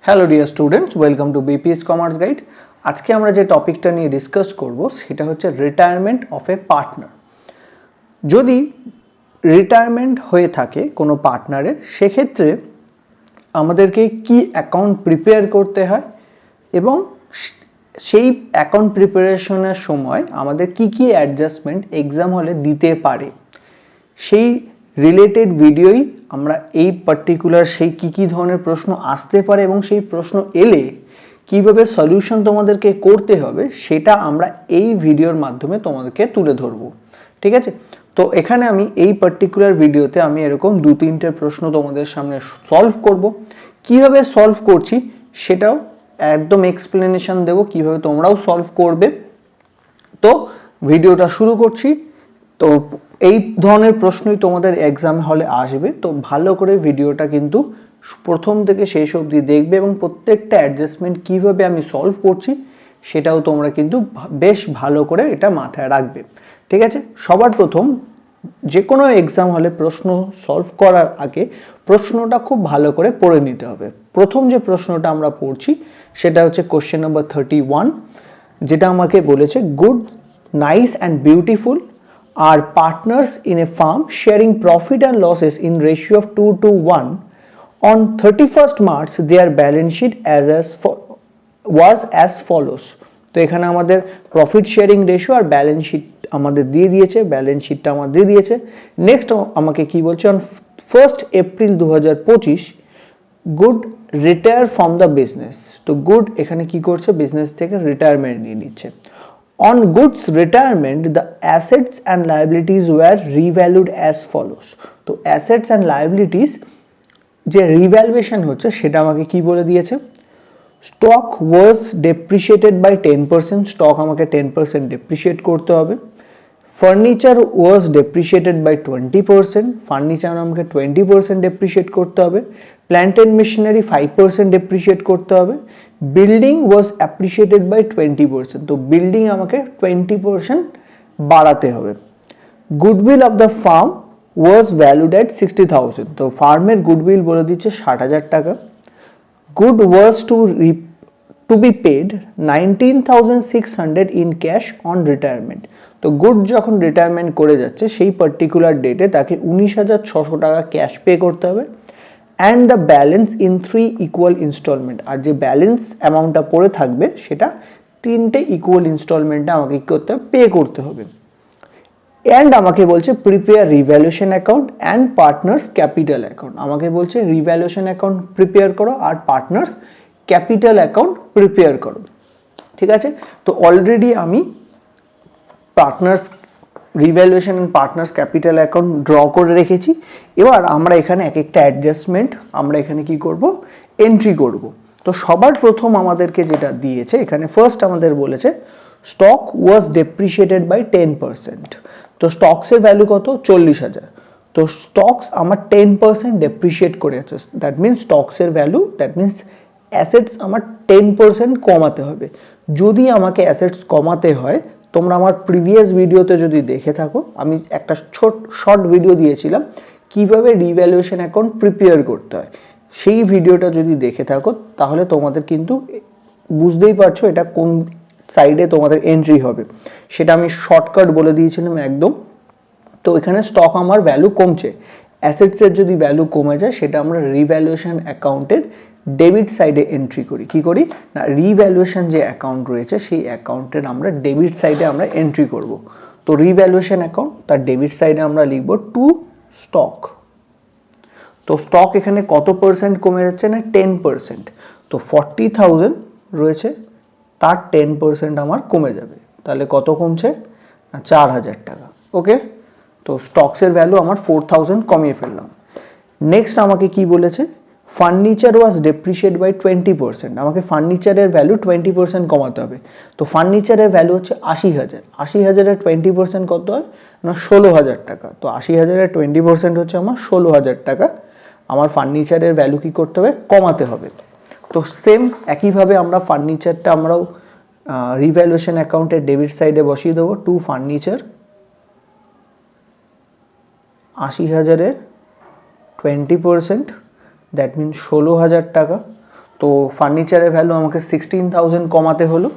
Hello dear students, welcome to BPS commerce guide. আজকে আমরা যে টপিকটা নিয়ে ডিসকাস করব সেটা হচ্ছে রিটায়ারমেন্ট অফ এ পার্টনার। যদি রিটায়ারমেন্ট হয়ে থাকে কোনো পার্টনারের, সেক্ষেত্রে আমাদেরকে কি অ্যাকাউন্ট প্রিপেয়ার করতে হয় এবং সেই অ্যাকাউন্ট প্রিপারেশনের সময় আমাদের কি কি অ্যাডজাস্টমেন্ট এক্সাম হলে দিতে পারে, সেই রিলেটেড ভিডিওই আমরা এই পার্টিকুলার সেই কী ধরনের প্রশ্ন আসতে পারে এবং সেই প্রশ্ন এলে কিভাবে সলিউশন তোমাদেরকে করতে হবে সেটা আমরা এই ভিডিওর মাধ্যমে তোমাদেরকে তুলে ধরব। ঠিক আছে, তো এখানে আমি এই পার্টিকুলার ভিডিওতে আমি এরকম 2-3টে প্রশ্ন তোমাদের সামনে সলভ করব। কিভাবে সলভ করছি সেটাও একদম এক্সপ্লেনেশন দেব, কিভাবে তোমরাও সলভ করবে। তো ভিডিওটা শুরু করছি। তো এই ধরনের প্রশ্নই তোমাদের এক্সাম হলে আসবে, তো ভালো করে ভিডিওটা কিন্তু প্রথম থেকে শেষ অবধি দেখবে এবং প্রত্যেকটা অ্যাডজাস্টমেন্ট কিভাবে আমি সলভ করছি সেটাও তোমরা কিন্তু বেশ ভালো করে এটা মাথায় রাখবে। ঠিক আছে, সবার প্রথম যে কোনো এক্সাম হলে প্রশ্ন সলভ করার আগে প্রশ্নটা খুব ভালো করে পড়ে নিতে হবে। প্রথম যে প্রশ্নটা আমরা পড়ছি সেটা হচ্ছে কোশ্চেন নাম্বার 31, যেটা আমাকে বলেছে good, nice and beautiful are partners in a firm sharing profit and losses in ratio of 2:1. On 31st March, their balance sheet was as follows. তো এখানে আমাদের প্রফিট শেয়ারিং রেশিও আর ব্যালেন্স শিট আমাদের দিয়ে দিয়েছে, balance শিটটা আমাদের দিয়ে দিয়েছে। Next আমাকে কি বলছে, on 1st April 2025 good retire from the business. তো গুড এখানে কি করছে, বিজনেস থেকে রিটায়ারমেন্ট নিয়ে নিচ্ছে। On Good's retirement, the assets and liabilities were revalued as follows. তো assets and liabilities যে রিভ্যালুয়েশন হচ্ছে সেটা আমাকে কি বলে দিয়েছে, stock was depreciated by 10%, stock আমাকে 10% ডেপ্রিসিয়েট করতে হবে। Furniture was depreciated by 20%, furniture আমাকে 20% ডেপ্রিসিয়েট করতে হবে। প্ল্যান্ট অ্যান্ড মেশিনারি 5% ডেপ্রিসিয়েট করতে হবে। বিল্ডিং ওয়াজ অ্যাপ্রিসিয়েটেড বাই 20%, তো বিল্ডিং আমাকে 20% বাড়াতে হবে। Goodwill of the firm was valued at 60,000, তো ফার্মের গুডউইল বলে দিচ্ছে 60,000 টাকা। Good was to be paid 19,600 in cash on retirement, তো গুড যখন রিটায়ারমেন্ট করে যাচ্ছে সেই পার্টিকুলার ডেটে তাকে 19,600 টাকা ক্যাশ পে করতে হবে। And the balance in 3 equal instalment, আর যে ব্যালেন্স অ্যামাউন্টটা পড়ে থাকবে সেটা 3টে ইকুয়াল ইনস্টলমেন্টে আমাকে কি করতে হবে, পে করতে হবে। অ্যান্ড আমাকে বলছে prepare revaluation account and partners capital account, আমাকে বলছে রিভ্যালুয়েশন অ্যাকাউন্ট প্রিপেয়ার করো আর পার্টনার্স ক্যাপিটাল অ্যাকাউন্ট প্রিপেয়ার করো। ঠিক আছে, তো অলরেডি আমি partners revaluation and partners capital account draw করে রেখেছি। এবার আমরা এখানে এক একটা অ্যাডজাস্টমেন্ট আমরা এখানে কি করব, এন্ট্রি করব। তো সবার প্রথম আমাদেরকে যেটা দিয়েছে এখানে ফার্স্ট আমাদের বলেছে স্টক ওয়াজ ডেপ্রিসিয়েটেড বাই 10%, তো স্টকসের ভ্যালু কত, 40,000। তো স্টকস আমার 10% ডেপ্রিসিয়েট করে আছে, দ্যাট মিনস স্টকসের ভ্যালু, দ্যাট মিনস অ্যাসেটস আমার 10% কমাতে হবে। যদি আমাকে অ্যাসেটস কমাতে হয়, তোমরা আমার প্রিভিয়াস ভিডিওতে যদি দেখে থাকো, আমি একটা শর্ট ভিডিও দিয়েছিলাম কিভাবে রিভ্যালুয়েশন অ্যাকাউন্ট প্রিপেয়ার করতে হয়। সেই ভিডিওটা যদি দেখে থাকো তাহলে তোমাদের কিন্তু বুঝতেই পারছো এটা কোন সাইডে তোমাদের এন্ট্রি হবে, সেটা আমি শর্টকাট বলে দিয়েছিলাম একদম। তো এখানে স্টক আমার ভ্যালু কমছে, অ্যাসেটসের যদি ভ্যালু কমে যায় সেটা আমরা রিভ্যালুয়েশন অ্যাকাউন্টের ডেবিট সাইডে এন্ট্রি করি। কি করি না, রিভ্যালুয়েশন যে অ্যাকাউন্ট রয়েছে সেই অ্যাকাউন্টের আমরা ডেবিট সাইডে আমরা এন্ট্রি করব। তো রিভ্যালুয়েশন অ্যাকাউন্ট তার ডেবিট সাইডে আমরা লিখব টু স্টক। তো স্টক এখানে কত পার্সেন্ট কমে যাচ্ছে না, 10%। তো 40,000 রয়েছে, তার 10% আমার কমে যাবে, তাহলে কত কমছে না 4,000 টাকা। ওকে, তো স্টকসের ভ্যালু আমার 4,000 কমিয়ে ফেললাম। নেক্সট আমাকে কি বলেছে, ফার্নিচার ওয়াজ ডেপ্রিসিয়েট বাই 20%, আমাকে ফার্নিচারের ভ্যালু 20% কমাতে হবে। তো ফার্নিচারের ভ্যালু হচ্ছে 80,000, 80,000-এর 20% কত হয় না 16,000 টাকা। তো 80,000-এর 20% হচ্ছে আমার 16,000 টাকা। আমার ফার্নিচারের ভ্যালু কি করতে হবে, কমাতে হবে। তো সেম একইভাবে আমরা ফার্নিচারটা আমরাও রিভ্যালুয়েশন অ্যাকাউন্টের ডেবিট সাইডে বসিয়ে দেবো। টু ফার্নিচার 80,000-এর 20%, দ্যাট মিনস 16,000 টাকা। তো ফার্নিচারের ভ্যালু আমাকে 16,000 কমাতে হলো।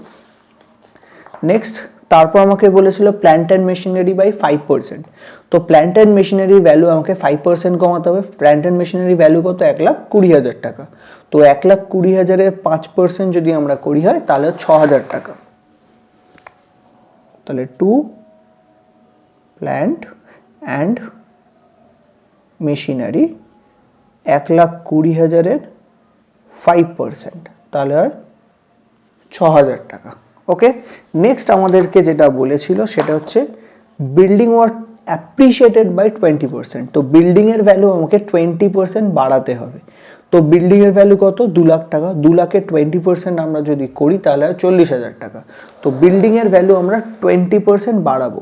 নেক্সট তারপর আমাকে বলেছিল প্ল্যান্ট অ্যান্ড মেশিনারি বাই 5%। তো প্ল্যান্ট অ্যান্ড মেশিনারি ভ্যালু আমাকে 5% কমাতে হবে। প্ল্যান্ট অ্যান্ড মেশিনারি ভ্যালু কত? 1,20,000 টাকা। তো 1,20,000-এর 5% যদি আমরা করি হয় তাহলে 6,000 টাকা। তাহলে টু প্ল্যান্ট অ্যান্ড মেশিনারি 1,20,000-এর 5% তাহলে হয় 6,000 টাকা। ওকে, নেক্সট আমাদেরকে যেটা বলেছিল সেটা হচ্ছে বিল্ডিং ওয়ার অ্যাপ্রিসিয়েটেড বাই 20%। তো বিল্ডিংয়ের ভ্যালু আমাকে 20% বাড়াতে হবে। তো বিল্ডিংয়ের ভ্যালু কত? 2 লাখ টাকা। 2 লাখের 20% আমরা যদি করি তাহলে 40,000 টাকা। তো বিল্ডিংয়ের ভ্যালু আমরা 20% বাড়াবো।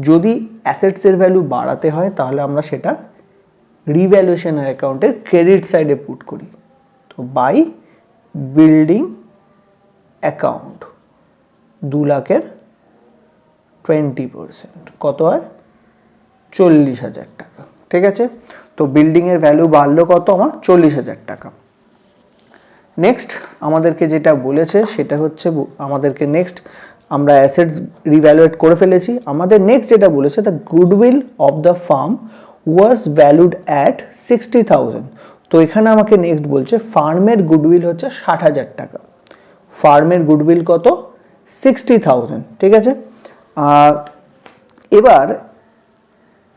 যদি অ্যাসেটসের ভ্যালু বাড়াতে হয় তাহলে আমরা সেটা রিভ্যালুয়েশনের অ্যাকাউন্টের ক্রেডিট সাইডে পুট করি। তো বাই বিল্ডিং অ্যাকাউন্ট 2 লাখের 20% কত হয়? 40,000 টাকা। ঠিক আছে, তো বিল্ডিংয়ের ভ্যালু বাড়লো কত? আমার 40,000 টাকা। নেক্সট আমাদেরকে যেটা বলেছে সেটা হচ্ছে আমাদেরকে নেক্সট আমরা অ্যাসেটস রিভ্যালুয়েট করে ফেলেছি। আমাদের নেক্সট যেটা বলেছে the goodwill of the firm was valued at 60,000। তো এখানে আমাকে নেক্সট বলছে ফার্মের গুডউইল হচ্ছে 60,000 টাকা। ফার্মের গুডউইল কত? 60,000। ঠিক আছে, এবার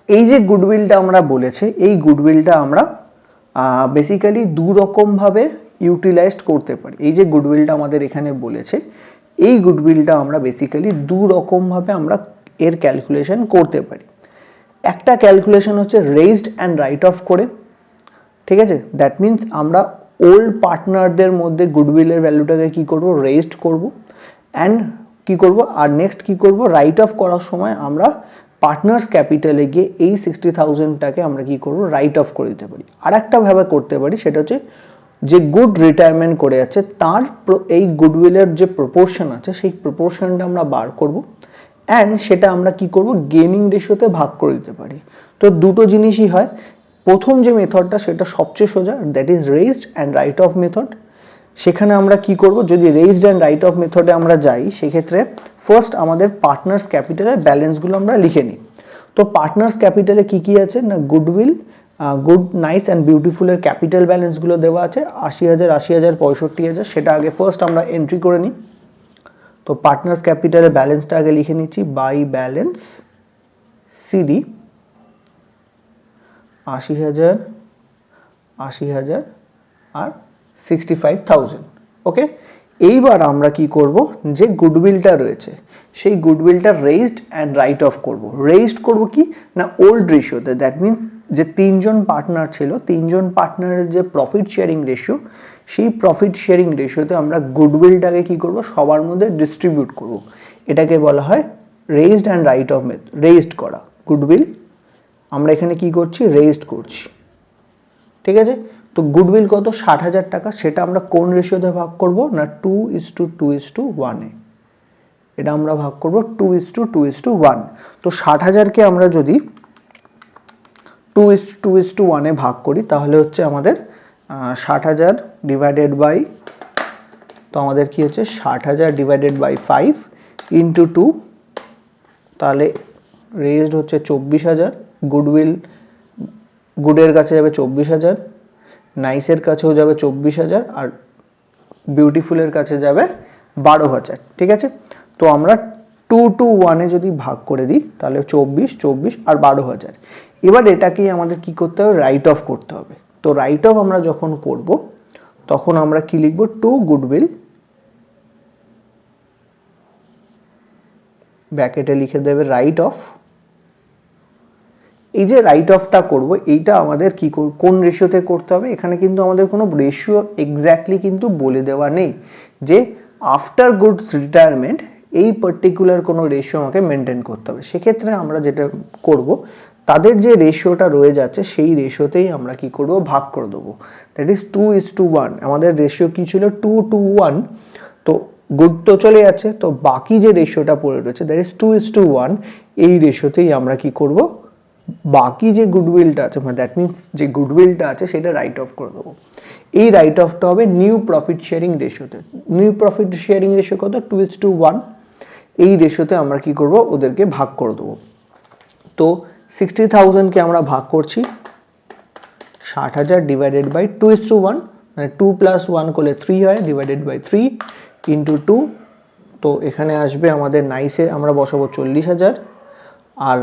এই যে গুডউইলটা আমরা বলেছে, এই গুডউইলটা আমরা বেসিক্যালি দু রকমভাবে ইউটিলাইজড করতে পারি। এই যে গুডউইলটা আমাদের এখানে বলেছে, এই গুডউইলটা আমরা বেসিক্যালি দু রকমভাবে আমরা এর ক্যালকুলেশন করতে পারি। একটা ক্যালকুলেশন হচ্ছে রেজড অ্যান্ড রাইট অফ করে। ঠিক আছে, দ্যাট মিনস আমরা ওল্ড পার্টনারদের মধ্যে গুডউইলের ভ্যালুটাকে কি করব? রেজড করব। অ্যান্ড কি করব? আর নেক্সট কি করব? রাইট অফ করার সময় আমরা পার্টনার্স ক্যাপিটালে গিয়ে এই 60,000টাকে আমরা কি করব? রাইট অফ করে দিতে পারি। আর একটা ভাবে করতে পারি, সেটা হচ্ছে যে গুড রিটায়ারমেন্ট করে যাচ্ছে তার এই গুডউইলের যে প্রপোর্শন আছে সেই প্রপোর্শনটা আমরা বার করব অ্যান্ড সেটা আমরা কি করব? গেনিং রেশিওতে ভাগ করে দিতে পারি। তো দুটো জিনিসই হয়। প্রথম যে মেথডটা সেটা সবচেয়ে সোজা, that is raised and write off method. সেখানে আমরা কি করব? যদি রেজড অ্যান্ড রাইট অফ মেথডে আমরা যাই সেক্ষেত্রে ফার্স্ট আমাদের পার্টনার্স ক্যাপিটালের ব্যালেন্সগুলো আমরা লিখে নিই। তো পার্টনার্স ক্যাপিটালে কি কি আছে না, গুডউইল, গুড, নাইস অ্যান্ড বিউটিফুলের ক্যাপিটাল ব্যালেন্সগুলো দেওয়া আছে 80,000, 80,000, 65,000। সেটা আগে ফার্স্ট আমরা এন্ট্রি করে নিই। তো পার্টনার্স ক্যাপিটালের ব্যালেন্সটা আগে লিখে নিচ্ছি, বাই ব্যালেন্স সিডি 80,000, 80,000 আর 65,000। ওকে, এইবার আমরা কি করব? যে গুডউইলটা রয়েছে সেই গুডউইলটা রেজড অ্যান্ড রাইট অফ করব। রেজড করব কি না, ওল্ড রেশিওতে। দ্যাট মিনস যে তিনজন পার্টনার ছিল, তিনজন পার্টনারের যে প্রফিট শেয়ারিং রেশিও, সেই প্রফিট শেয়ারিং রেশিওতে আমরা গুডউইলটাকে কি করব? সবার মধ্যে ডিস্ট্রিবিউট করব। এটাকে বলা হয় raised and write off method. Raised করা গুডউইল আমরা এখানে কি করছি? রেজড করছি। ঠিক আছে, তো গুডউইল কত? 60,000 টাকা। সেটা আমরা কোন রেশিওতে ভাগ করব না, 2:2:1-এ। এটা আমরা ভাগ করব 2:2:1। তো 60,000-কে আমরা যদি 2:2:1-এ ভাগ করি তাহলে হচ্ছে আমাদের 60,000 ডিভাইডেড বাই, তো আমাদের কি হচ্ছে 60,000 ডিভাইডেড বাই 5 ইন্টু 2, তাহলে রেজড হচ্ছে 24,000। গুডউইল, গুডের কাছে যাবে 24,000, নাইসের কাছেও যাবে 24,000 আর বিউটিফুলের কাছে যাবে 12,000। ঠিক আছে, তো আমরা 2:1-এ যদি ভাগ করে দিই তাহলে 24, 24 আর 12,000। এবার এটাকেই আমাদের কি করতে হবে? রাইট অফ করতে হবে। তো রাইট অফ আমরা যখন করব তখন আমরা কি লিখব? টু গুডউইল, ব্র্যাকেটে লিখে দেবে রাইট অফ। এই যে রাইট অফটা করব এইটা আমাদের কি কোন রেশিওতে করতে হবে? এখানে কিন্তু আমাদের কোনো রেশিও এক্স্যাক্টলি কিন্তু বলে দেওয়া নেই যে আফটার গুডস রিটায়ারমেন্ট এই পার্টিকুলার কোনো রেশিও আমাকে মেনটেন করতে হবে। সেক্ষেত্রে আমরা যেটা করব, তাদের যে রেশিওটা রয়ে যাচ্ছে সেই রেশিওতেই আমরা কি করব? ভাগ করে দেবো। That is 2:1। আমাদের রেশিও কি ছিল? 2:1। তো গুড তো চলে যাচ্ছে, তো বাকি যে রেশিওটা পড়ে রয়েছে দ্যাট ইজ 2:1। এই রেশিওতেই আমরা কি করব? বাকি যে গুডউইলটা আছে মানে দ্যাট মিনস যে গুডউইলটা আছে সেটা রাইট অফ করে দেবো। এই রাইট অফটা হবে নিউ প্রফিট শেয়ারিং রেশিওতে। নিউ প্রফিট শেয়ারিং রেশিও কত? 2:1। এই রেশিওতে আমরা কি করব, ওদেরকে ভাগ করে দেবো। তো 60,000কে আমরা ভাগ করছি 60,000 ডিভাইডেড বাই 2:1, মানে 2 + 1 করলে 3 হয়, ডিভাইডেড বাই 3 ইন্টু 2। তো এখানে আসবে আমাদের নাইসে আমরা বসাবো 40,000 আর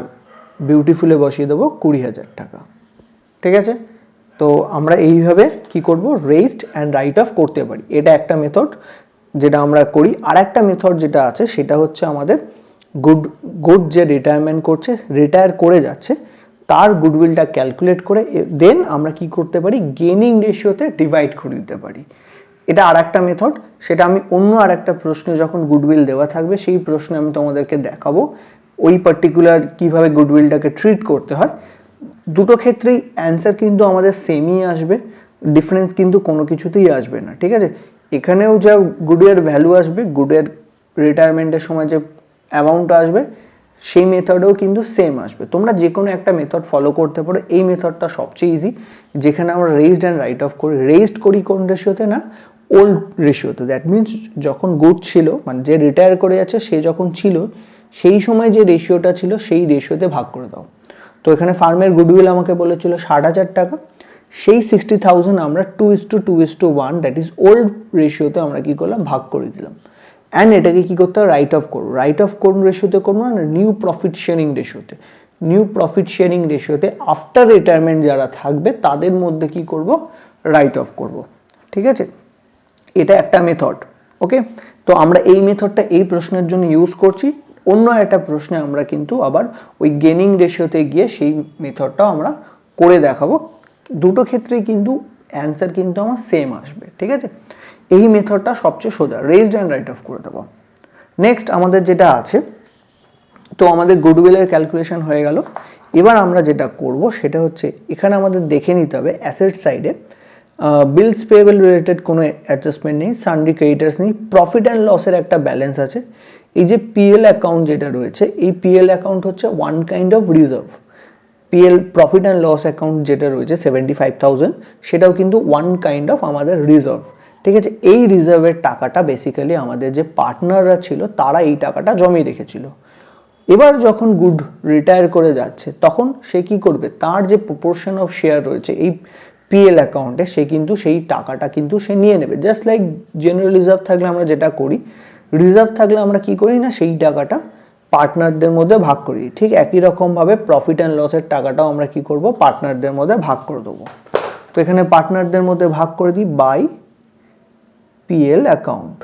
বিউটিফুলে বসিয়ে দেবো 20,000 টাকা। ঠিক আছে, তো আমরা এইভাবে কি করব, রেজড অ্যান্ড রাইট অফ করতে পারি। এটা একটা মেথড যেটা আমরা করি। আর একটা মেথড যেটা আছে সেটা হচ্ছে আমাদের গুড যে রিটায়ারমেন্ট করছে, রিটায়ার করে যাচ্ছে, তার গুডউইলটা ক্যালকুলেট করে দেন আমরা কি করতে পারি, গেনিং রেশিওতে ডিভাইড করে দিতে পারি। এটা আর একটা মেথড, সেটা আমি অন্য আর একটা প্রশ্নে যখন গুডউইল দেওয়া থাকবে সেই প্রশ্নে আমি তোমাদেরকে দেখাবো ওই পার্টিকুলার কিভাবে গুডউইলটাকে ট্রিট করতে হয়। দুটো ক্ষেত্রেই অ্যান্সার কিন্তু আমাদের সেমই আসবে, ডিফারেন্স কিন্তু কোনো কিছুতেই আসবে না। ঠিক আছে, এখানেও যা গুডের ভ্যালু আসবে, গুডের রিটায়ারমেন্টের সময় যে অ্যামাউন্টটা আসবে সেই মেথডেও কিন্তু সেম আসবে। তোমরা যে কোনো একটা মেথড ফলো করতে পারো। এই মেথডটা সবচেয়ে ইজি, যেখানে আমরা রেজড অ্যান্ড রাইট অফ করি। রেজড করি কোন রেশিওতে না, ওল্ড রেশিওতে। দ্যাট মিনস যখন গুড ছিল, মানে যে রিটায়ার করে যাচ্ছে সে যখন ছিল সেই সময় যে রেশিওটা ছিল সেই রেশিওতে ভাগ করে দাও। তো এখানে ফার্মের গুডউইল আমাকে বলেছিল 60,000 টাকা, সেই 60,000 আমরা 2:1 দ্যাট ইজ ওল্ড রেশিওতে আমরা কি করলাম, ভাগ করে দিলাম। অ্যান্ড এটাকে কি করতে হবে, রাইট অফ করবো। রাইট অফ কোন রেশিওতে করবো না, নিউ প্রফিট শেয়ারিং রেশিওতে। নিউ প্রফিট শেয়ারিং রেশিওতে আফটার রিটায়ারমেন্ট যারা থাকবে তাদের মধ্যে কি করব, রাইট অফ করব। ঠিক আছে, এটা একটা মেথড। ওকে, তো আমরা এই মেথডটা এই প্রশ্নের জন্য ইউজ করছি। অন্য একটা প্রশ্নে আমরা কিন্তু আবার ওই গেনিং রেশিওতে গিয়ে সেই মেথডটাও আমরা করে দেখাবো। দুটো ক্ষেত্রেই কিন্তু অ্যান্সার কিন্তু আমার সেম আসবে। ঠিক আছে, এই মেথডটা সবচেয়ে সোজা, রেজড অ্যান্ড রাইট অফ করে দেবো। নেক্সট আমাদের যেটা আছে, তো আমাদের গুডউইলের ক্যালকুলেশন হয়ে গেল। এবার আমরা যেটা করব সেটা হচ্ছে এখানে আমাদের দেখে নিতে হবে অ্যাসেট সাইডে বিলস পেয়েবল রিলেটেড কোনো অ্যাডজাস্টমেন্ট নেই, সানড্রি ক্রেডিটার্স নেই, প্রফিট অ্যান্ড লসের একটা ব্যালেন্স আছে। এই যে পিএল অ্যাকাউন্ট যেটা রয়েছে, এই পিএল অ্যাকাউন্ট হচ্ছে one kind of reserve. PL profit and loss account যেটা রয়েছে 75,000, সেটাও কিন্তু ওয়ান কাইন্ড অফ আমাদের রিজার্ভ। ঠিক আছে, এই রিজার্ভের টাকাটা বেসিক্যালি আমাদের যে পার্টনাররা ছিল তারা এই টাকাটা জমিয়ে রেখেছিল। এবার যখন গুড রিটায়ার করে যাচ্ছে তখন সে কি করবে, তার যে প্রপোর্শন অফ শেয়ার রয়েছে এই পিএল অ্যাকাউন্টে সে কিন্তু সেই টাকাটা কিন্তু সে নিয়ে নেবে। জাস্ট লাইক জেনারেল রিজার্ভ থাকলে আমরা যেটা করি, রিজার্ভ থাকলে আমরা কি করি না, সেই টাকাটা পার্টনারদের মধ্যে ভাগ করি। ঠিক একই রকমভাবে প্রফিট অ্যান্ড লসের টাকাটাও আমরা কি করব, পার্টনারদের মধ্যে ভাগ করে দেবো। তো এখানে পার্টনারদের মধ্যে ভাগ করে দিই বাই পিএল অ্যাকাউন্ট।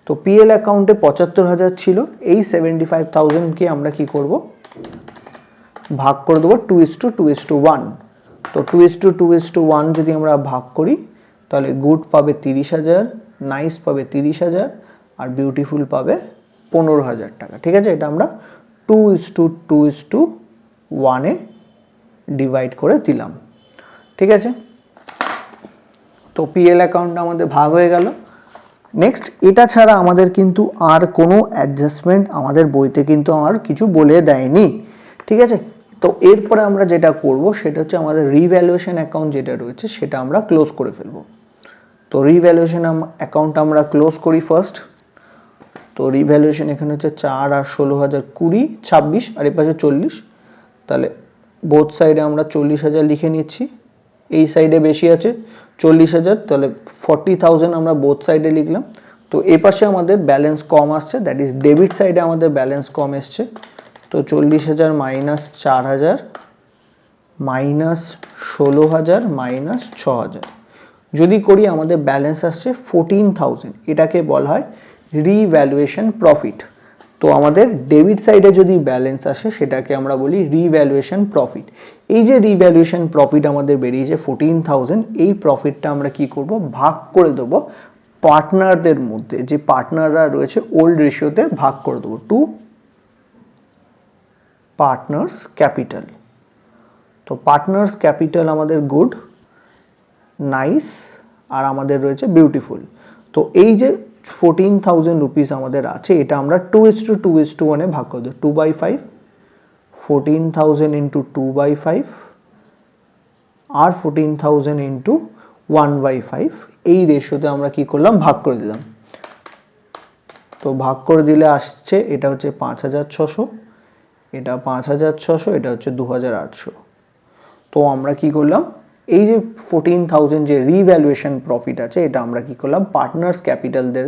তো পিএল অ্যাকাউন্টে 75,000 ছিল, এই 75,000কে আমরা কি করব, ভাগ করে দেবো 2:1। তো 2:1 যদি আমরা ভাগ করি তাহলে গুড পাবে 30,000, নাইস পাবে 30,000 আর বিউটিফুল পাবে 15,000 টাকা। ঠিক আছে, এটা আমরা 2:1 ডিভাইড করে দিলাম। ঠিক আছে, তো পিএল অ্যাকাউন্টটা আমাদের ভাগ হয়ে গেল। নেক্সট, এটা ছাড়া আমাদের কিন্তু আর কোনো অ্যাডজাস্টমেন্ট আমাদের বইতে কিন্তু আর কিছু বলে দেয়নি। ঠিক আছে, তো এরপরে আমরা যেটা করব সেটা হচ্ছে আমাদের রিভ্যালুয়েশন অ্যাকাউন্ট যেটা রয়েছে সেটা আমরা ক্লোজ করে ফেলবো। তো রিভ্যালুয়েশন অ্যাকাউন্ট আমরা ক্লোজ করি ফার্স্ট। তো রিভ্যালুয়েশন এখানে হচ্ছে 4 আর 16,000 20 26 আর এ পাশে 40, তাহলে বোথ সাইডে আমরা 40,000 লিখে নিচ্ছি। এই সাইডে বেশি আছে 40,000, তাহলে 40,000 আমরা বোথ সাইডে লিখলাম। তো এ পাশে আমাদের ব্যালেন্স কম আসছে, দ্যাট ইজ ডেবিট সাইডে আমাদের ব্যালেন্স কম এসছে। তো 40,000 মাইনাস 4,000 মাইনাস 16,000 মাইনাস 6,000 যদি করি আমাদের ব্যালেন্স আসছে 14,000। এটাকে বলা হয় রিভ্যালুয়েশন প্রফিট। তো আমাদের ডেবিট সাইডে যদি ব্যালেন্স আসে সেটাকে আমরা বলি রিভ্যালুয়েশন প্রফিট। এই যে রিভ্যালুয়েশন প্রফিট আমাদের বেরিয়েছে 14,000, এই প্রফিটটা আমরা কি করব, ভাগ করে দেবো পার্টনারদের মধ্যে। যে পার্টনাররা রয়েছে ওল্ড রেশিওতে ভাগ করে দেবো টু পার্টনার্স ক্যাপিটাল। তো পার্টনার্স ক্যাপিটাল আমাদের গুড, নাইস আর আমাদের রয়েছে বিউটিফুল। তো এই যে 14,000 রুপিস আমাদের আছে এটা আমরা 2:1 ভাগ করে দেবো। 2/5 14,000 ইন্টু 2/5 আর 14,000 ইন্টু 1/5 এই রেশিওতে আমরা কি করলাম, ভাগ করে দিলাম। তো ভাগ করে দিলে আসছে এটা হচ্ছে 5,600, এটা 5,600, এটা হচ্ছে 2,800। তো আমরা কি করলাম, এই যে 14,000 যে রিভ্যালুয়েশন প্রফিট আছে এটা আমরা কি করলাম, পার্টনার্স ক্যাপিটালদের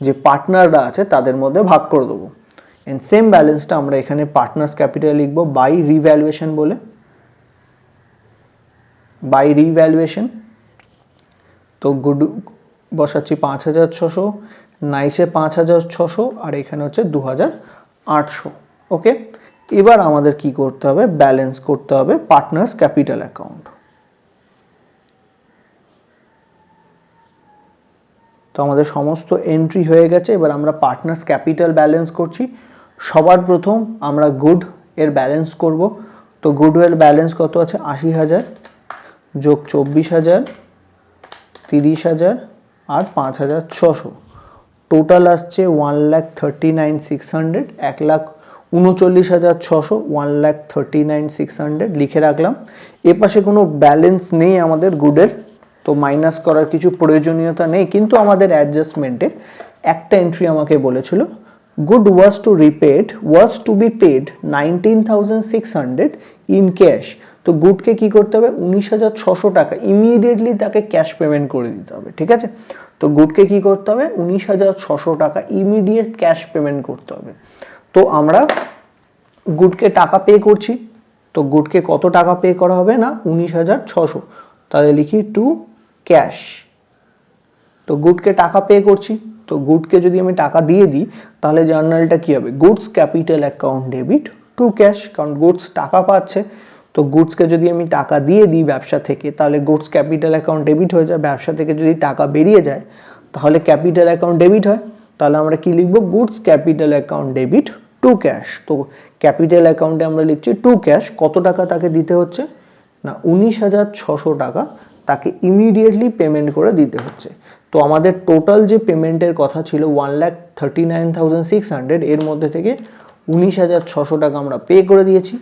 যে পার্টনাররা আছে তাদের মধ্যে ভাগ করে দেবো। এন্ড সেম ব্যালেন্সটা আমরা এখানে পার্টনার্স ক্যাপিটাল লিখবো বাই রিভ্যালুয়েশন বলে, বাই রিভ্যালুয়েশন। তো গুড বসাচ্ছি 5,600, নাইসে 5,600 আর এখানে হচ্ছে 2,800। ওকে, এবার আমাদের কি করতে হবে, ব্যালেন্স করতে হবে পার্টনার্স ক্যাপিটাল অ্যাকাউন্ট। তো আমাদের সমস্ত এন্ট্রি হয়ে গেছে, এবার আমরা পার্টনার্স ক্যাপিটাল ব্যালেন্স করছি। সবার প্রথম আমরা গুড এর ব্যালেন্স করব। তো গুডউইল ব্যালেন্স কত আছে, 80,000 যোগ 24,000, 30,000 আর 5,600, টোটাল আসছে 1,39,600, 1,39,600, 1,39,600 লিখে রাখলাম। এ পাশে কোনো ব্যালেন্স নেই আমাদের গুডের, তো মাইনাস করার কিছু প্রয়োজনীয়তা নেই, কিন্তু আমাদের অ্যাডজাস্টমেন্টে একটা এন্ট্রি আমাকে বলেছিল good was to be paid 19,600 in cash. তো গুডকে কি করতে হবে, 19,600 টাকা ইমিডিয়েটলি তাকে ক্যাশ পেমেন্ট করে দিতে হবে। ঠিক আছে, তো গুডকে কি করতে হবে, 19,600 টাকা ইমিডিয়েট ক্যাশ পেমেন্ট করতে হবে। তো আমরা গুডকে টাকা পে করছি। তো গুডকে কত টাকা পে করা হবে না, 19,600, তাহলে লিখি টু ক্যাশ। তো গুডকে টাকা পে করছি, তো গুডকে যদি আমি টাকা দিয়ে দিই তাহলে জার্নালটা কি হবে, goods capital account debit two cash, কারণ গুডস টাকা পাচ্ছে। তো গুডসকে যদি আমি টাকা দিয়ে দিই ব্যবসা থেকে তাহলে গুডস ক্যাপিটাল অ্যাকাউন্ট ডেবিট হয়ে যায়, ব্যবসা থেকে যদি টাকা বেরিয়ে যায় তাহলে ক্যাপিটাল অ্যাকাউন্ট ডেবিট হয়। তাহলে আমরা কি লিখবো, goods capital account debit two cash. তো ক্যাপিটাল অ্যাকাউন্টে আমরা লিখছি টু ক্যাশ, কত টাকা তাকে দিতে হচ্ছে না, 19,600 টাকা তাকে ইমিডিয়েটলি পেমেন্ট করে দিতে হচ্ছে। তো আমাদের টোটাল যে পেমেন্টের কথা ছিল 1,39,600, এর মধ্যে থেকে 19,600 টাকা আমরা পে করে দিয়েছি।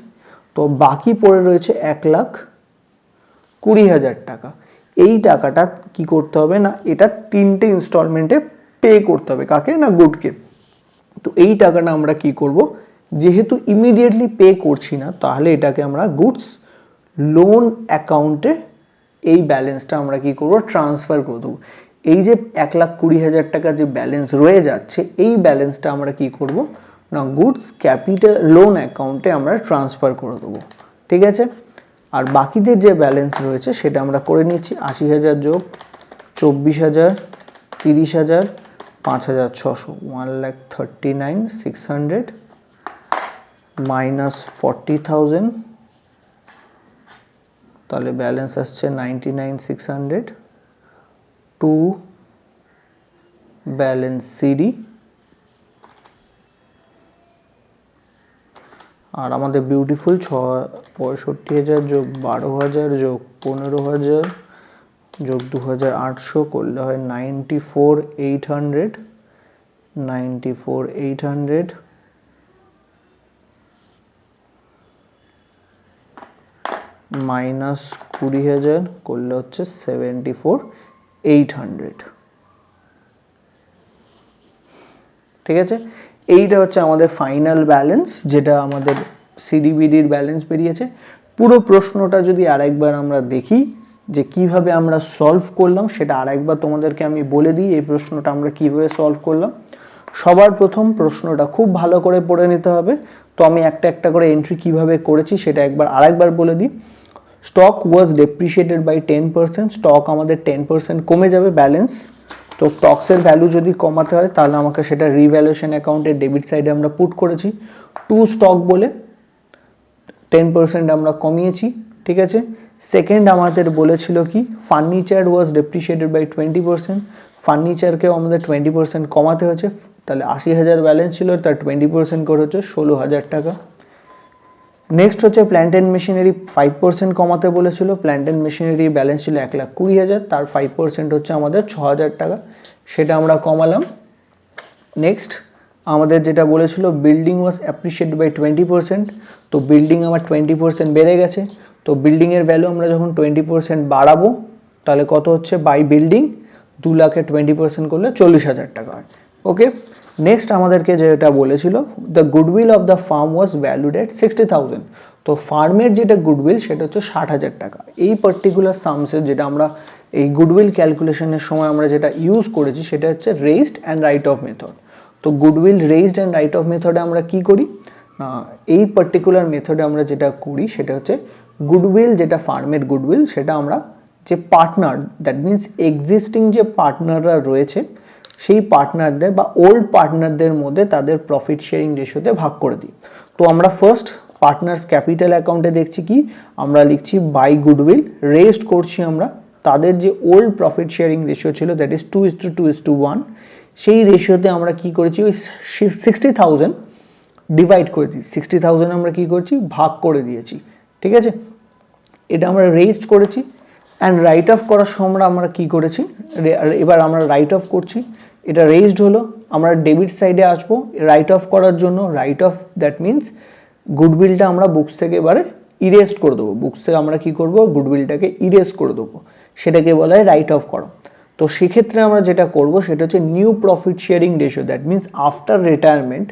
তো বাকি পড়ে রয়েছে 1,20,000 টাকা। এই টাকাটা কি করতে হবে না, এটা 3টে ইনস্টলমেন্টে পে করতে হবে, কাকে না, গুডকে। তো এই টাকাটা আমরা কি করব, যেহেতু ইমিডিয়েটলি পে করছি না তাহলে এটাকে আমরা গুডস লোন অ্যাকাউন্টে এই ব্যালেন্সটা আমরা কি করব, ট্রান্সফার করে দেবো। এই যে 1,20,000 টাকা যে ব্যালেন্স রয়ে যাচ্ছে এই ব্যালেন্সটা আমরা কি করব না, গুডস ক্যাপিটাল লোন অ্যাকাউন্টে আমরা ট্রান্সফার করে দেবো। ঠিক আছে, আর বাকিদের যে ব্যালেন্স রয়েছে সেটা আমরা করে নিচ্ছি। 80,000 যোগ 24,000, 30,000, 5,600, 1,39,600 মাইনাস 40,000, তাহলে ব্যালেন্স আসছে 99,600 টু ব্যালেন্স সিডি। আর আমাদের বিউটিফুল 65,000 যোগ 12,000 যোগ 15,000 যোগ 2,800 করলে হয় 94,800, 94,800 মাইনাস 20,000 করলে হচ্ছে 74,800। ঠিক আছে, এইটা হচ্ছে আমাদের ফাইনাল ব্যালেন্স, যেটা আমাদের সিডিবিডির ব্যালেন্স বেরিয়েছে। পুরো প্রশ্নটা যদি আরেকবার আমরা দেখি যে কিভাবে আমরা সলভ করলাম, সেটা আরেকবার তোমাদেরকে আমি বলে দিই এই প্রশ্নটা আমরা কিভাবে সলভ করলাম। সবার প্রথম প্রশ্নটা খুব ভালো করে পড়ে নিতে হবে। তো আমি একটা একটা করে এন্ট্রি কিভাবে করেছি সেটা আরেকবার বলে দিই। Stock was depreciated by 10%, stock আমাদের 10% কমে যাবে ব্যালেন্স। তো স্টকসের ভ্যালু যদি কমাতে হয় তাহলে আমাকে সেটা রিভ্যালুয়েশন অ্যাকাউন্টের ডেবিট সাইডে আমরা পুট করেছি টু স্টক বলে 10% আমরা কমিয়েছি। ঠিক আছে, সেকেন্ড আমাদের বলেছিল কি, ফার্নিচার ওয়াজ ডেপ্রিসিয়েটেড বাই 20%, ফার্নিচারকেও আমাদের 20% কমাতে হয়েছে। তাহলে 80,000 ব্যালেন্স ছিল, তার 20% করে হচ্ছে 16,000 টাকা। নেক্সট হচ্ছে প্ল্যান্ট অ্যান্ড মেশিনারি 5% কমাতে বলেছিল, প্ল্যান্ট অ্যান্ড মেশিনারি ব্যালেন্স ছিল 1,20,000, তার 5% হচ্ছে আমাদের 6,000 টাকা, সেটা আমরা কমালাম। নেক্সট আমাদের যেটা বলেছিল বিল্ডিং ওয়াজ অ্যাপ্রিসিয়েট বাই 20%, তো বিল্ডিং আমার 20% বেড়ে গেছে। তো বিল্ডিংয়ের ভ্যালু আমরা যখন 20% বাড়াবো তাহলে কত হচ্ছে, বাই বিল্ডিং 2 লাখে 20% করলে 40,000 টাকা হয়। ওকে, নেক্সট আমাদেরকে যেটা বলেছিল the goodwill of the firm was valued at 60,000, তো ফার্মের যেটা গুডউইল সেটা হচ্ছে 60,000 টাকা। এই পার্টিকুলার সামসের যেটা আমরা এই গুডউইল ক্যালকুলেশনের সময় আমরা যেটা ইউজ করেছি সেটা হচ্ছে raised and write off method. তো goodwill raised and write off মেথডে আমরা কি করি, এই পার্টিকুলার মেথডে আমরা যেটা করি সেটা হচ্ছে গুডউইল, যেটা ফার্মের গুডউইল সেটা আমরা যে পার্টনার, দ্যাট মিনস এক্সিস্টিং যে পার্টনাররা রয়েছে সেই পার্টনারদের বা ওল্ড পার্টনারদের মধ্যে তাদের প্রফিট শেয়ারিং রেশিওতে ভাগ করে দিই। তো আমরা ফার্স্ট পার্টনার্স ক্যাপিটাল অ্যাকাউন্টে দেখছি কি, আমরা লিখছি বাই গুডউইল, রেজড করছি আমরা তাদের যে ওল্ড প্রফিট শেয়ারিং রেশিও ছিল দ্যাট ইজ 2:2:1, সেই রেশিওতে আমরা কি করেছি ওই 60,000 ডিভাইড করে দিই, 60,000 আমরা কি করছি ভাগ করে দিয়েছি। ঠিক আছে, এটা আমরা রেজড করেছি। অ্যান্ড রাইট অফ করার সময় আমরা কি করেছি, এবার আমরা রাইট অফ করছি, এটা রেজড হলো, আমরা ডেবিট সাইডে আসবো রাইট অফ করার জন্য। রাইট অফ দ্যাট মিনস গুডউইলটা আমরা বুকস থেকে এবারে ইরেজ করে দেবো, বুকস থেকে আমরা কি করব গুডউইলটাকে ইরেজ করে দেবো, সেটাকে বলা হয় রাইট অফ করা। তো সেক্ষেত্রে আমরা যেটা করব সেটা হচ্ছে new profit sharing ratio, that means after retirement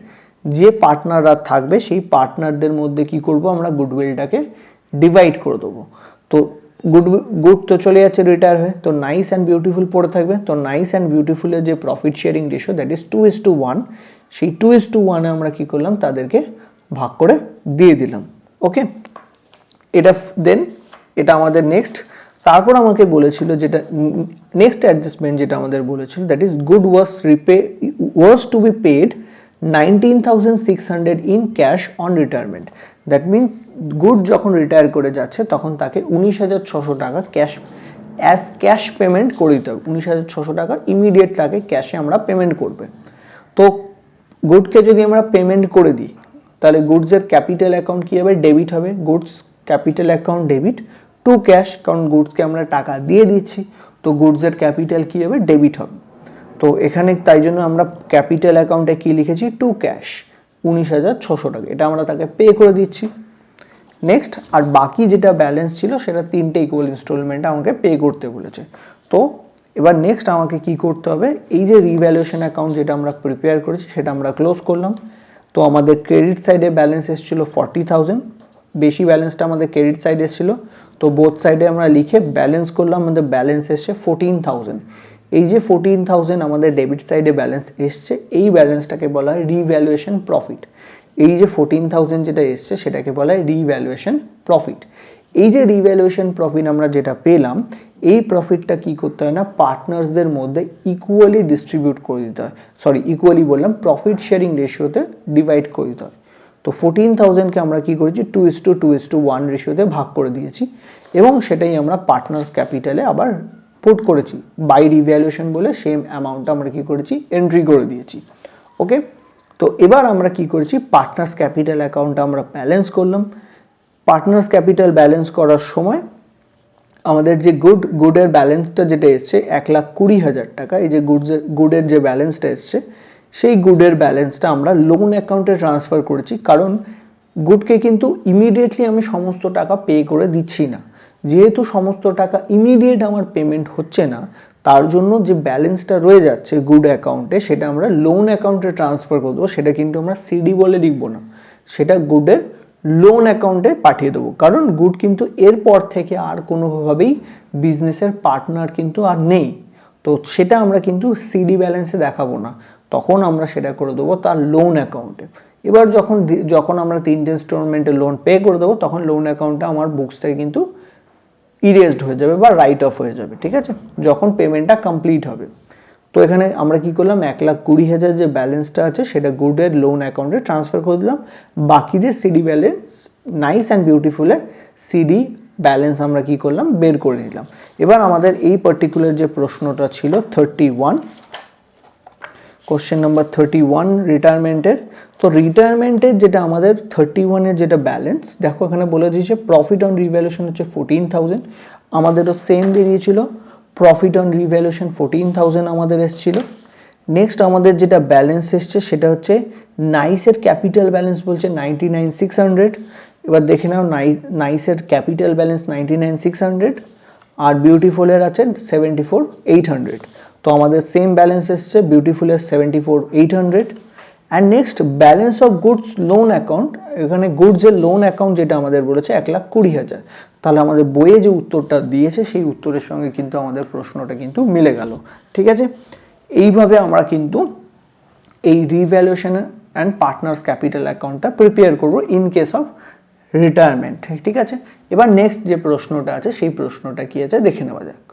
যে পার্টনাররা থাকবে সেই পার্টনারদের মধ্যে কি করব আমরা গুডউইলটাকে ডিভাইড করে দেবো। তো গুড তো চলে যাচ্ছে রিটায়ার হয়ে, তো নাইস অ্যান্ড বিউটিফুল পড়ে থাকবে। তো নাইস অ্যান্ড বিউটিফুলের যে profit sharing ratio that is 2:1, সেই 2:1 আমরা কি করলাম তাদেরকে ভাগ করে দিয়ে দিলাম। ওকে, এটা দেন এটা আমাদের নেক্সট। তারপর আমাকে বলেছিল যেটা নেক্সট অ্যাডজাস্টমেন্ট যেটা আমাদের বলেছিল that is good was to be paid 19,600 in cash on retirement. That means good যখন রিটায়ার করে যাচ্ছে তখন তাকে 19,600 টাকা ক্যাশ পেমেন্ট করে দিতে হবে। 19,600 টাকা ইমিডিয়েট তাকে ক্যাশে আমরা পেমেন্ট করবে। তো গুডকে যদি আমরা পেমেন্ট করে দিই তাহলে গুডসের ক্যাপিটাল অ্যাকাউন্ট কী হবে, ডেবিট হবে। Goods capital account debit two cash, কারণ গুডসকে আমরা টাকা দিয়ে দিচ্ছি, তো গুডসের ক্যাপিটাল কী হবে, ডেবিট হবে। তো এখানে তাই জন্য আমরা ক্যাপিটাল অ্যাকাউন্টে কি লিখেছি, টু ক্যাশ 19,600 টাকা, এটা আমরা তাকে পে করে দিচ্ছি। নেক্সট, আর বাকি যেটা ব্যালেন্স ছিল সেটা 3টে ইকুয়াল ইনস্টলমেন্টে আমাকে পে করতে বলেছে। তো এবার নেক্সট আমাকে কি করতে হবে, এই যে রিভ্যালুয়েশন অ্যাকাউন্ট যেটা আমরা প্রিপেয়ার করেছি সেটা আমরা ক্লোজ করলাম। তো আমাদের ক্রেডিট সাইডে ব্যালেন্স এসেছিলো 40,000, বেশি ব্যালেন্সটা আমাদের ক্রেডিট সাইডে এসেছিলো। তো বোথ সাইডে আমরা লিখে ব্যালেন্স করলাম, আমাদের ব্যালেন্স এসছে 14,000। এই যে 14,000 আমাদের ডেবিট সাইডে ব্যালেন্স এসছে, এই ব্যালেন্সটাকে বলা হয় রিভ্যালুয়েশন প্রফিট। এই যে 14,000 যেটা এসছে সেটাকে বলা হয় রিভ্যালুয়েশন প্রফিট। এই যে রিভ্যালুয়েশন প্রফিট আমরা যেটা পেলাম, এই প্রফিটটা কি করতে হয় না, পার্টনার্সদের মধ্যে ইকুয়ালি ডিস্ট্রিবিউট করে দিতে হয়, ইকুয়ালি বললাম, প্রফিট শেয়ারিং রেশিওতে ডিভাইড করে দিতে হয়। তো 14,000কে আমরা কি করেছি 2:1 রেশিওতে ভাগ করে দিয়েছি এবং সেটাই আমরা পার্টনার্স ক্যাপিটালে আবার পুট করেছি বাই রিভ্যালুয়েশন বলে, সেম অ্যামাউন্টটা আমরা কি করেছি এন্ট্রি করে দিয়েছি। ওকে, তো এবার আমরা কি করেছি পার্টনার্স ক্যাপিটাল অ্যাকাউন্টটা আমরা ব্যালেন্স করলাম। পার্টনার্স ক্যাপিটাল ব্যালেন্স করার সময় আমাদের যে গুডের ব্যালেন্সটা যেটা এসছে 1,20,000 টাকা, এই যে গুডের যে ব্যালেন্সটা এসছে সেই গুডের ব্যালেন্সটা আমরা লোন অ্যাকাউন্টে ট্রান্সফার করেছি, কারণ গুডকে কিন্তু ইমিডিয়েটলি আমি সমস্ত টাকা পে করে দিচ্ছি না। যেহেতু সমস্ত টাকা ইমিডিয়েট আমার পেমেন্ট হচ্ছে না, তার জন্য যে ব্যালেন্সটা রয়ে যাচ্ছে গুড অ্যাকাউন্টে সেটা আমরা লোন অ্যাকাউন্টে ট্রান্সফার করে দেবো। সেটা কিন্তু আমরা সিডি বলে লিখবো না, সেটা গুডের লোন অ্যাকাউন্টে পাঠিয়ে দেবো, কারণ গুড কিন্তু এরপর থেকে আর কোনোভাবেই বিজনেসের পার্টনার কিন্তু আর নেই। তো সেটা আমরা কিন্তু সিডি ব্যালেন্সে দেখাবো না, তখন আমরা সেটা করে দেবো তার লোন অ্যাকাউন্টে। এবার যখন আমরা 3টে ইনস্টলমেন্টে লোন পে করে দেবো তখন লোন অ্যাকাউন্টটা আমার বুকস থেকে কিন্তু ইরেজড হয়ে যাবে বা রাইট অফ হয়ে যাবে। ঠিক আছে, যখন পেমেন্টটা কমপ্লিট হবে। তো এখানে আমরা কি করলাম 1,20,000 যে ব্যালেন্সটা আছে সেটা গুডের লোন অ্যাকাউন্টে ট্রান্সফার করে দিলাম। বাকি যে সিডি ব্যালেন্স, নাইস অ্যান্ড বিউটিফুলের সিডি ব্যালেন্স আমরা কি করলাম বের করে নিলাম। এবার আমাদের এই পার্টিকুলার যে প্রশ্নটা ছিল 31, কোশ্চেন নাম্বার 31 রিটায়ারমেন্টের। তো রিটায়ারমেন্টের যেটা আমাদের 31-এর যেটা ব্যালেন্স, দেখো এখানে বলে দিয়েছে প্রফিট অন রিভ্যালুয়েশন হচ্ছে 14,000, আমাদেরও সেম বেরিয়েছিল, প্রফিট অন রিভ্যালুয়েশন 14,000 আমাদের এসেছিল। নেক্সট আমাদের যেটা ব্যালেন্স এসছে সেটা হচ্ছে নাইসের ক্যাপিটাল ব্যালেন্স বলছে 99,600। এবার দেখে নাও নাইসের ক্যাপিটাল ব্যালেন্স 99,600 আর বিউটিফুলের আছে 74,800। তো আমাদের সেম ব্যালেন্স এসছে, বিউটিফুলের 74,800। And next balance of goods loan account, এখানে গুডসের লোন অ্যাকাউন্ট যেটা আমাদের বলেছে 1,20,000। তাহলে আমাদের বইয়ে যে উত্তরটা দিয়েছে সেই উত্তরের সঙ্গে কিন্তু আমাদের প্রশ্নটা কিন্তু মিলে গেল। ঠিক আছে, এইভাবে আমরা কিন্তু এই রিভ্যালুয়েশন অ্যান্ড পার্টনার্স ক্যাপিটাল অ্যাকাউন্টটা প্রিপেয়ার করবো ইন কেস অফ রিটায়ারমেন্ট। ঠিক আছে, এবার নেক্সট যে প্রশ্নটা আছে সেই প্রশ্নটা কি আছে দেখে নেওয়া যাক।